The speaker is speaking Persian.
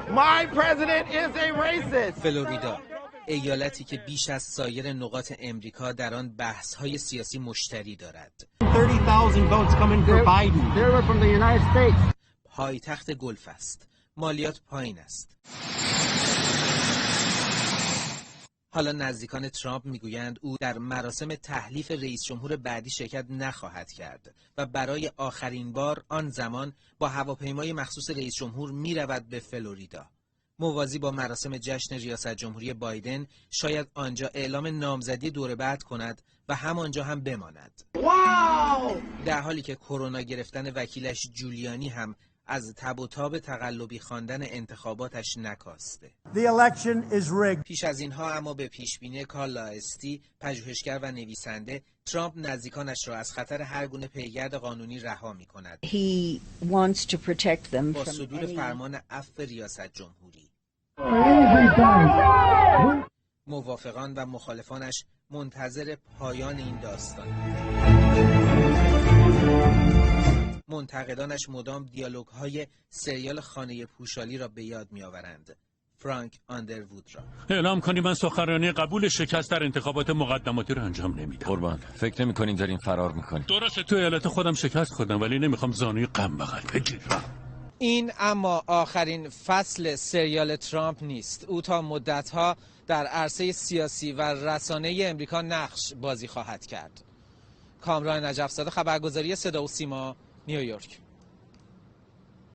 My president is a racist. فلوریدا، ایالتی که بیش از سایر نقاط امریکا در آن بحث‌های سیاسی مشتری دارد. 30,000 votes coming for Biden. They're from the United States. پایتخت گلف است. مالیات پایین است. حالا نزدیکان ترامپ میگویند او در مراسم تحلیف رئیس جمهور بعدی شرکت نخواهد کرد و برای آخرین بار آن زمان با هواپیمای مخصوص رئیس جمهور میرود به فلوریدا. موازی با مراسم جشن ریاست جمهوری بایدن شاید آنجا اعلام نامزدی دور بعد کند و همانجا هم بماند. در حالی که کرونا گرفتن وکیلش جولیانی هم از تب و تاب تقلبی خواندن انتخاباتش نکاسته. پیش از اینها اما به پیشبینی کارلا استی، پژوهشگر و نویسنده، ترامپ نزدیکانش را از خطر هر گونه پیگرد قانونی رها می‌کند. با صدور فرمان عفو ریاست جمهوری. موافقان و مخالفانش منتظر پایان این داستان. منتقدانش مدام دیالوگ‌های سریال خانه پوشالی را به یاد می‌آورند. فرانک آندروود را اعلام کنی من سخنرانی قبول شکست در انتخابات مقدماتی را انجام نمیدم. قربان، فکر نمی‌کنین دارین فرار می‌کنین؟ درسته تو ایالت خودم شکست خوردم ولی نمیخوام زانوی غم بغل بگیرم. این اما آخرین فصل سریال ترامپ نیست. او تا مدت‌ها در عرصه سیاسی و رسانه‌ای امریکا نقش بازی خواهد کرد. کامران نجف‌زاده، خبرگزاری صدا و سیما، نیویورک.